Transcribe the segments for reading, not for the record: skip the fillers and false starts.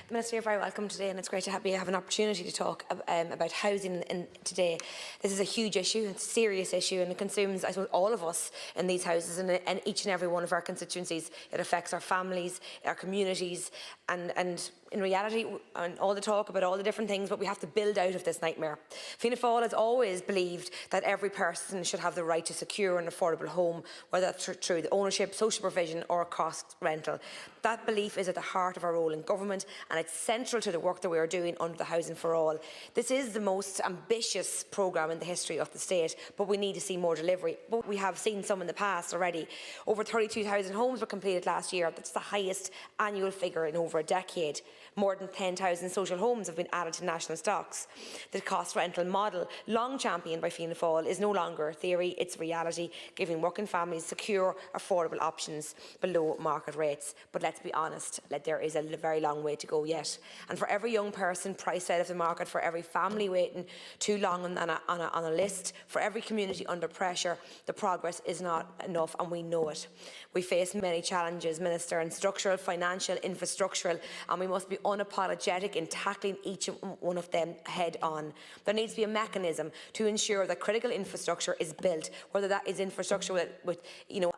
Minister, you're very welcome today, and it's great to have an opportunity to talk about housing today. This is a huge issue, it's a serious issue, and it consumes, I suppose, all of us in these houses and each and every one of our constituencies. It affects our families, our communities, and in reality, and all the talk about all the different things, but we have to build out of this nightmare. Fianna Fáil has always believed that every person should have the right to secure an affordable home, whether that's through the ownership, social provision or cost rental. That belief is at the heart of our role in government, and it's central to the work that we are doing under the Housing for All. This is the most ambitious programme in the history of the state, but we need to see more delivery. But we have seen some in the past already. Over 32,000 homes were completed last year. That's the highest annual figure in over a decade. More than 10,000 social homes have been added to national stocks. The cost rental model, long championed by Fianna Fáil, is no longer theory, it's reality, giving working families secure, affordable options below market rates. But let's be honest, there is a very long way to go yet. And for every young person priced out of the market, for every family waiting too long on a list, for every community under pressure, the progress is not enough, and we know it. We face many challenges, Minister, and structural, financial, infrastructural, and we must be unapologetic in tackling each one of them head on. There needs to be a mechanism to ensure that critical infrastructure is built, whether that is infrastructure with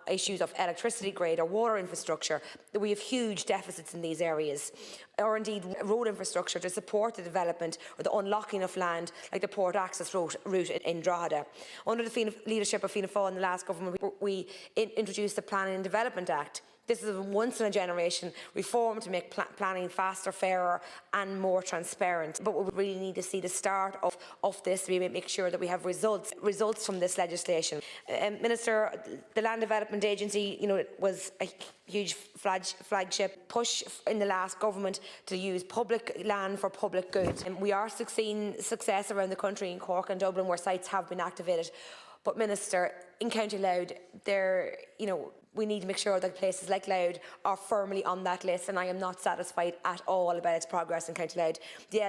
issues of electricity grid or water infrastructure. We have huge deficits in these areas, or indeed road infrastructure to support the development or the unlocking of land, like the port access route in Drogheda. Under the leadership of Fianna Fáil in the last government, we introduced the Planning and Development Act. This is a once-in-a-generation reform to make planning faster, fairer and more transparent. But we really need to see the start of this. We make sure that we have results from this legislation. Minister, the Land Development Agency, was a huge flagship push in the last government to use public land for public good. And we are seeing success around the country in Cork and Dublin where sites have been activated. But Minister, in County Louth, we need to make sure that places like Louth are firmly on that list, and I am not satisfied at all about its progress in County Louth. The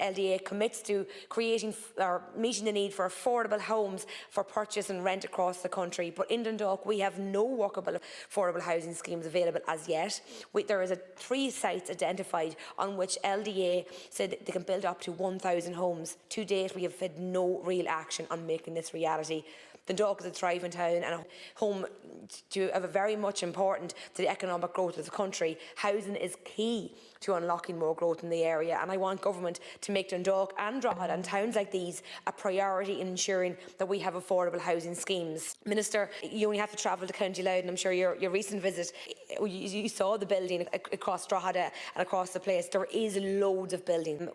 LDA commits to creating or meeting the need for affordable homes for purchase and rent across the country, but in Dundalk we have no workable affordable housing schemes available as yet. There is 3 sites identified on which LDA said they can build up to 1,000 homes. To date, we have had no real action on making this reality. Dundalk is a thriving town and a home very much important to the economic growth of the country. Housing is key to unlocking more growth in the area, and I want government to make Dundalk and Drogheda and towns like these a priority in ensuring that we have affordable housing schemes. Minister, you only have to travel to County Louth, and I'm sure your recent visit, you saw the building across Drogheda and across the place. There is loads of building.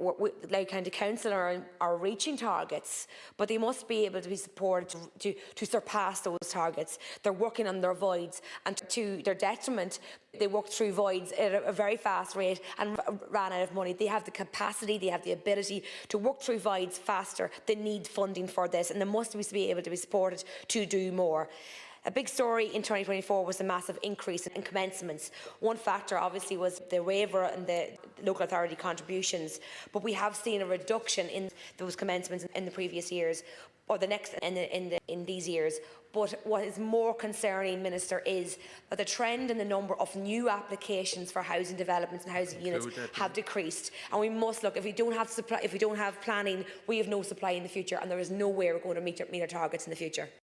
Louth County Council are reaching targets, but they must be able to be supported to surpass those targets. They're working on their voids, and to their detriment, they worked through voids at a very fast rate and ran out of money. They have the capacity, they have the ability to work through voids faster. They need funding for this, and they must be able to be supported to do more. A big story in 2024 was the massive increase in commencements. One factor obviously was the waiver and the local authority contributions, but we have seen a reduction in those commencements in the previous years, or the next in these years. But what is more concerning, Minister, is that the trend in the number of new applications for housing developments and housing units have decreased. And we must look, if we don't have planning, we have no supply in the future, and there is no way we're going to meet our targets in the future.